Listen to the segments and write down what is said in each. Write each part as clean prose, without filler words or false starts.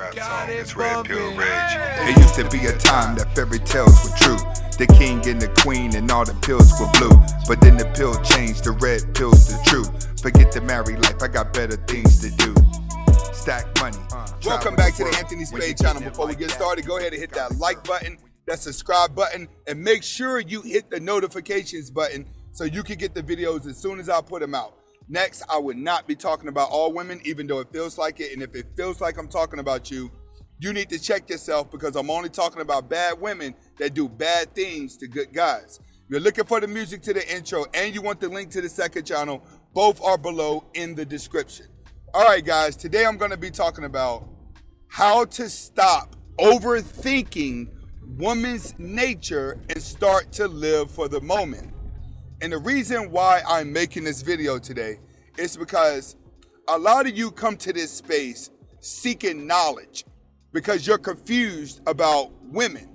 rap song. It's Red Pill Rage. It used to be a time that fairy tales were true. The king and the queen and all the pills were blue. But then the pill changed, the red pill's the truth. Forget the married life, I got better things to do. Stack money. Welcome back to the Anthony Spade channel. Before we get started, go ahead and hit that like button, that subscribe button, and make sure you hit the notifications button so you can get the videos as soon as I put them out. Next, I would not be talking about all women, even though it feels like it. And if it feels like I'm talking about you, you need to check yourself, because I'm only talking about bad women that do bad things to good guys. If you're looking for the music to the intro and you want the link to the second channel, both are below in the description. All right, guys, today I'm going to be talking about how to stop overthinking woman's nature and start to live for the moment. And the reason why I'm making this video today is because a lot of you come to this space seeking knowledge because you're confused about women,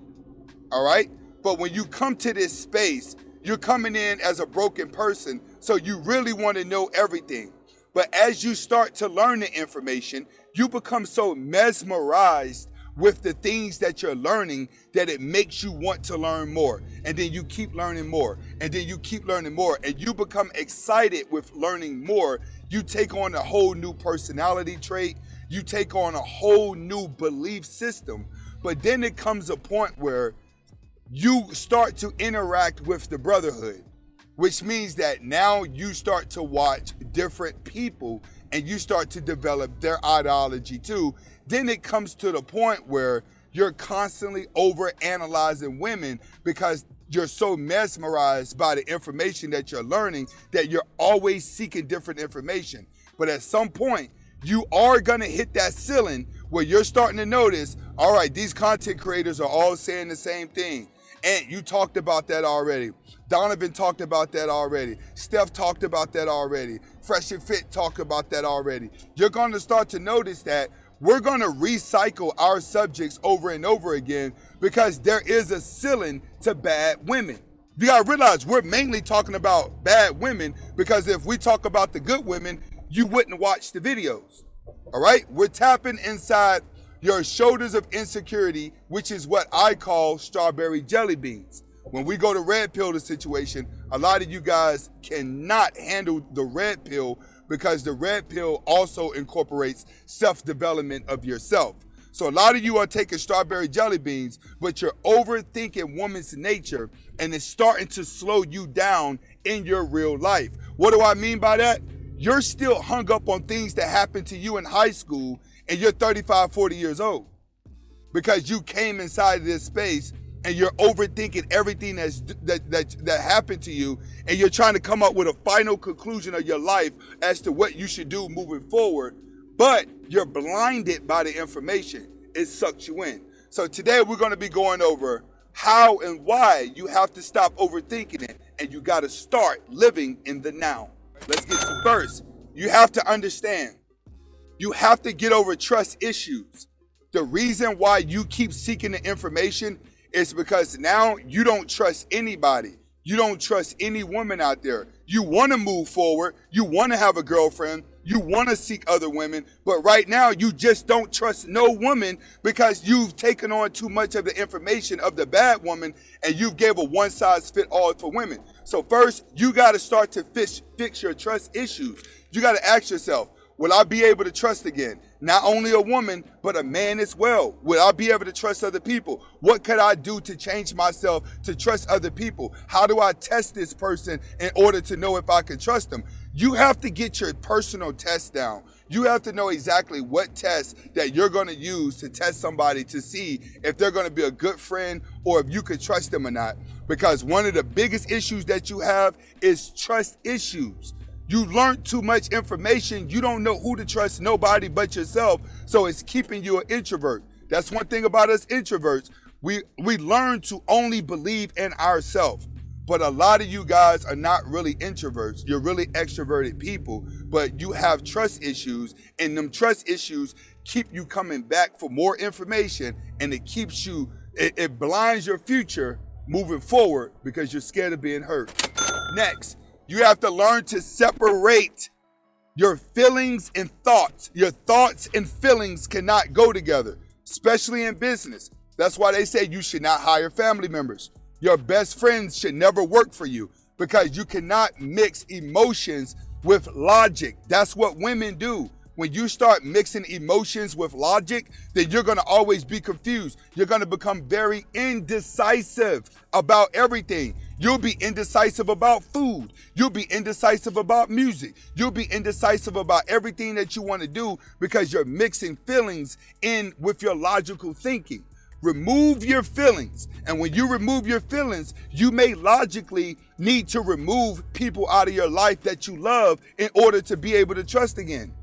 all right? But when you come to this space, you're coming in as a broken person, so you really want to know everything. But as you start to learn the information, you become so mesmerized with the things that you're learning that it makes you want to learn more. And then you keep learning more. And then you keep learning more. And you become excited with learning more. You take on a whole new personality trait. You take on a whole new belief system. But then it comes a point where you start to interact with the brotherhood, which means that now you start to watch different people and you start to develop their ideology too. Then it comes to the point where you're constantly over-analyzing women because you're so mesmerized by the information that you're learning that you're always seeking different information. But at some point, you are gonna hit that ceiling where you're starting to notice, all right, these content creators are all saying the same thing. And you talked about that already. Donovan talked about that already. Steph talked about that already. Fresh and Fit talked about that already. You're going to start to notice that we're going to recycle our subjects over and over again because there is a ceiling to bad women. You got to realize we're mainly talking about bad women because if we talk about the good women, you wouldn't watch the videos. All right? We're tapping inside your shoulders of insecurity, which is what I call strawberry jelly beans. When we go to red pill the situation, a lot of you guys cannot handle the red pill because the red pill also incorporates self-development of yourself. So a lot of you are taking strawberry jelly beans, but you're overthinking woman's nature and it's starting to slow you down in your real life. What do I mean by that? You're still hung up on things that happened to you in high school and you're 35, 40 years old because you came inside of this space and you're overthinking everything that happened to you, and you're trying to come up with a final conclusion of your life as to what you should do moving forward, but you're blinded by the information. It sucks you in. So today we're going to be going over how and why you have to stop overthinking it, and you got to start living in the now. Let's get to first. You have to understand. You have to get over trust issues. The reason why you keep seeking the information is because now you don't trust anybody. You don't trust any woman out there. You want to move forward. You want to have a girlfriend. You want to seek other women. But right now, you just don't trust no woman because you've taken on too much of the information of the bad woman and you gave a one-size-fit-all for women. So first, you got to start to fix your trust issues. You got to ask yourself, will I be able to trust again? Not only a woman, but a man as well. Will I be able to trust other people? What could I do to change myself to trust other people? How do I test this person in order to know if I can trust them? You have to get your personal test down. You have to know exactly what test that you're going to use to test somebody to see if they're going to be a good friend or if you can trust them or not. Because one of the biggest issues that you have is trust issues. You learned too much information. You don't know who to trust, nobody but yourself. So it's keeping you an introvert. That's one thing about us introverts. We learn to only believe in ourselves. But a lot of you guys are not really introverts. You're really extroverted people, but you have trust issues, and them trust issues keep you coming back for more information, and it keeps you, it blinds your future moving forward because you're scared of being hurt. Next, you have to learn to separate Your feelings and thoughts, your thoughts and feelings cannot go together, especially in business. That's why they say you should not hire family members. Your best friends should never work for you because you cannot mix emotions with logic. That's what women do. When you start mixing emotions with logic, then you're going to always be confused. You're going to become very indecisive about everything. You'll be indecisive about food. You'll be indecisive about music. You'll be indecisive about everything that you want to do because you're mixing feelings in with your logical thinking. Remove your feelings. And when you remove your feelings, you may logically need to remove people out of your life that you love in order to be able to trust again.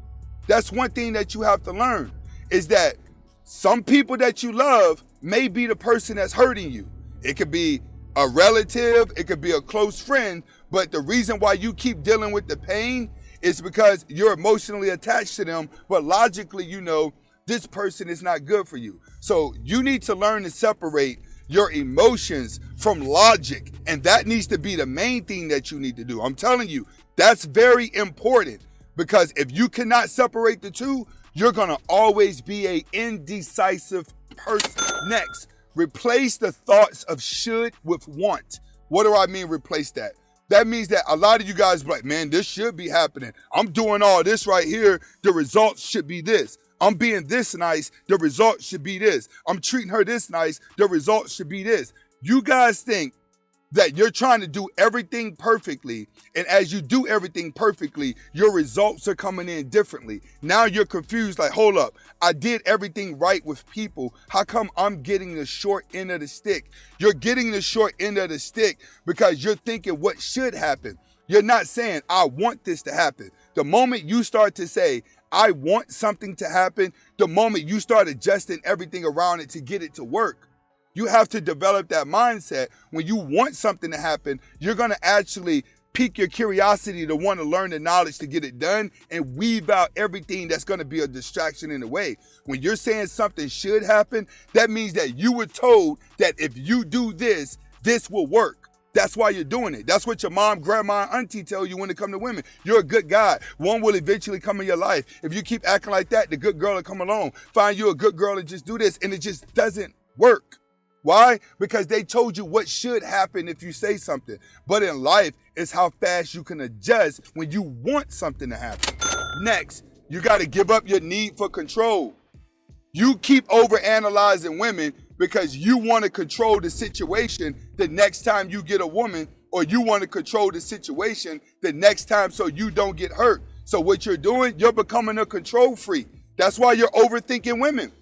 That's one thing that you have to learn, is that some people that you love may be the person that's hurting you. It could be a relative, it could be a close friend, but the reason why you keep dealing with the pain is because you're emotionally attached to them, but logically you know this person is not good for you. So you need to learn to separate your emotions from logic, and that needs to be the main thing that you need to do. I'm telling you, that's very important. Because if you cannot separate the two, you're going to always be an indecisive person. Next, replace the thoughts of should with want. What do I mean replace that? That means that a lot of you guys be like, man, this should be happening. I'm doing all this right here. The results should be this. I'm being this nice. The results should be this. I'm treating her this nice. The results should be this. You guys think that you're trying to do everything perfectly, and as you do everything perfectly, your results are coming in differently. Now you're confused, like, hold up, I did everything right with people. How come I'm getting the short end of the stick? You're getting the short end of the stick because you're thinking what should happen. You're not saying, I want this to happen. The moment you start to say, I want something to happen, the moment you start adjusting everything around it to get it to work. You have to develop that mindset. When you want something to happen, you're going to actually pique your curiosity to want to learn the knowledge to get it done and weave out everything that's going to be a distraction in the way. When you're saying something should happen, that means that you were told that if you do this, this will work. That's why you're doing it. That's what your mom, grandma, and auntie tell you when it comes to women. You're a good guy. One will eventually come in your life. If you keep acting like that, the good girl will come along. Find you a good girl and just do this, and it just doesn't work. Why? Because they told you what should happen if you say something. But in life, it's how fast you can adjust when you want something to happen. Next, you got to give up your need for control. You keep overanalyzing women because you want to control the situation the next time you get a woman, or you want to control the situation the next time so you don't get hurt. So what you're doing, you're becoming a control freak. That's why you're overthinking women.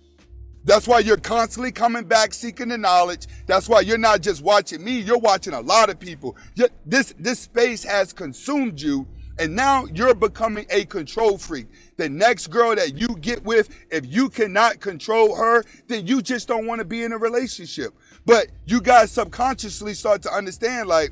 That's why you're constantly coming back seeking the knowledge. That's why you're not just watching me, you're watching a lot of people. This space has consumed you, and now you're becoming a control freak. The next girl that you get with, if you cannot control her, then you just don't want to be in a relationship. But you guys subconsciously start to understand, like,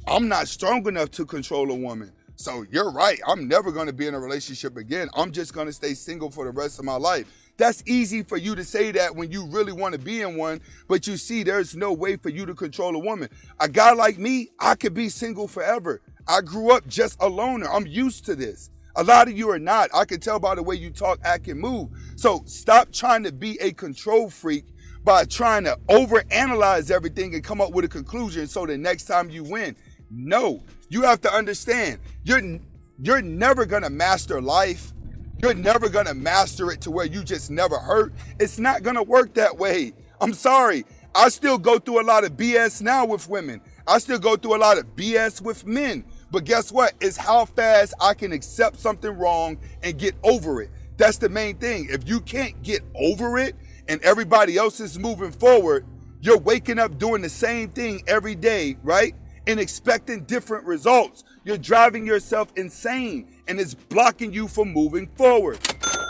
I'm not strong enough to control a woman. So you're right, I'm never going to be in a relationship again. I'm just going to stay single for the rest of my life. That's easy for you to say that when you really want to be in one, but you see there's no way for you to control a woman. A guy like me, I could be single forever. I grew up just a loner. I'm used to this. A lot of you are not. I can tell by the way you talk, act, and move. So stop trying to be a control freak by trying to overanalyze everything and come up with a conclusion so the next time you win. No, you have to understand, you're never going to master life. You're never going to master it to where you just never hurt. It's not going to work that way. I'm sorry. I still go through a lot of BS now with women. I still go through a lot of BS with men. But guess what? It's how fast I can accept something wrong and get over it. That's the main thing. If you can't get over it and everybody else is moving forward, you're waking up doing the same thing every day, right? And expecting different results. You're driving yourself insane, and it's blocking you from moving forward.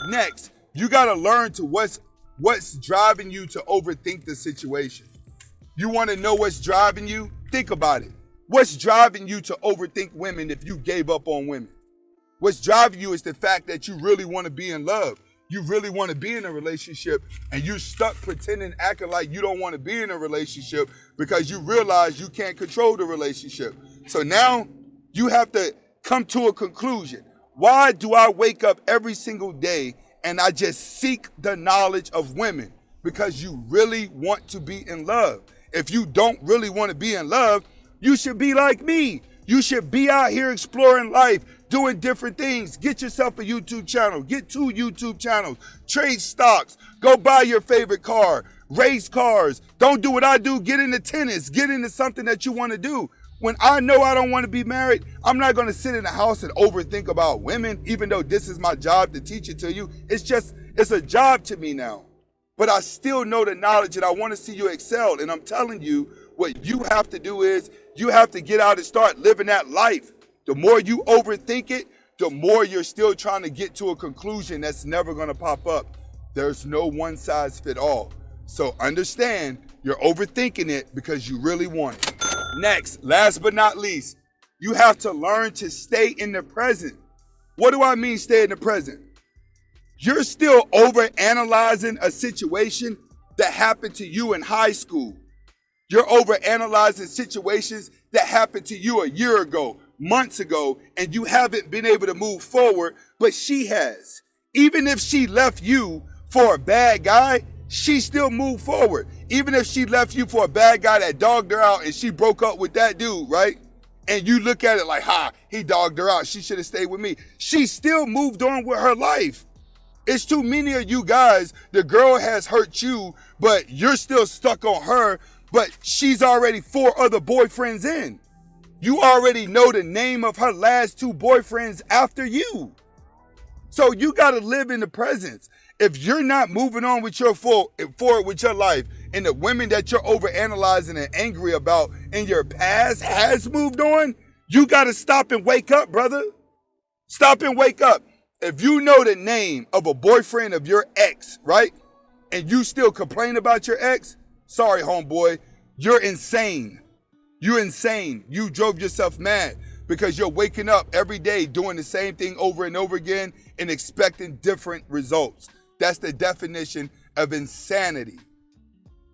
Next, you gotta learn to what's driving you to overthink the situation. You wanna know what's driving you? Think about it. What's driving you to overthink women if you gave up on women? What's driving you is the fact that you really wanna be in love. You really wanna be in a relationship, and you're stuck pretending, acting like you don't wanna be in a relationship because you realize you can't control the relationship. So now you have to come to a conclusion. Why do I wake up every single day and I just seek the knowledge of women? Because you really want to be in love. If you don't really want to be in love, you should be like me. You should be out here exploring life, doing different things. Get yourself a YouTube channel. Get 2 YouTube channels. Trade stocks. Go buy your favorite car. Race cars. Don't do what I do. Get into tennis. Get into something that you want to do. When I know I don't want to be married, I'm not going to sit in the house and overthink about women, even though this is my job to teach it to you. It's a job to me now. But I still know the knowledge and I want to see you excel. And I'm telling you, what you have to do is you have to get out and start living that life. The more you overthink it, the more you're still trying to get to a conclusion that's never going to pop up. There's no one size fit all. So understand you're overthinking it because you really want it. Next, last but not least, you have to learn to stay in the present. What do I mean stay in the present? You're still overanalyzing a situation that happened to you in high school. You're overanalyzing situations that happened to you a year ago, months ago, and you haven't been able to move forward, but she has. Even if she left you for a bad guy, she still moved forward. Even if she left you for a bad guy that dogged her out and she broke up with that dude, right? And you look at it like, he dogged her out. She should have stayed with me. She still moved on with her life. It's too many of you guys, the girl has hurt you, but you're still stuck on her, but she's already 4 other boyfriends in. You already know the name of her last 2 boyfriends after you. So you got to live in the present. If you're not moving on with your forward with your life, and the women that you're overanalyzing and angry about in your past has moved on, you got to stop and wake up, brother. Stop and wake up. If you know the name of a boyfriend of your ex, right, and you still complain about your ex, sorry, homeboy, you're insane. You're insane. You drove yourself mad because you're waking up every day doing the same thing over and over again and expecting different results. That's the definition of insanity.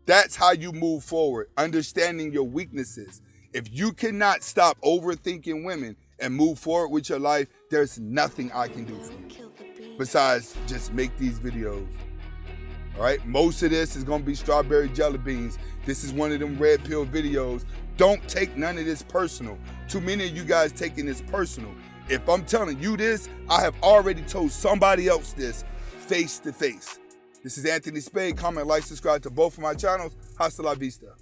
That's how you move forward, understanding your weaknesses. If you cannot stop overthinking women and move forward with your life, there's nothing I can do for you besides just make these videos. All right, most of this is gonna be strawberry jelly beans. This is one of them red pill videos. Don't take none of this personal. Too many of you guys taking this personal. If I'm telling you this, I have already told somebody else this face to face. This is Anthony Spade. Comment, like, subscribe to both of my channels. Hasta la vista.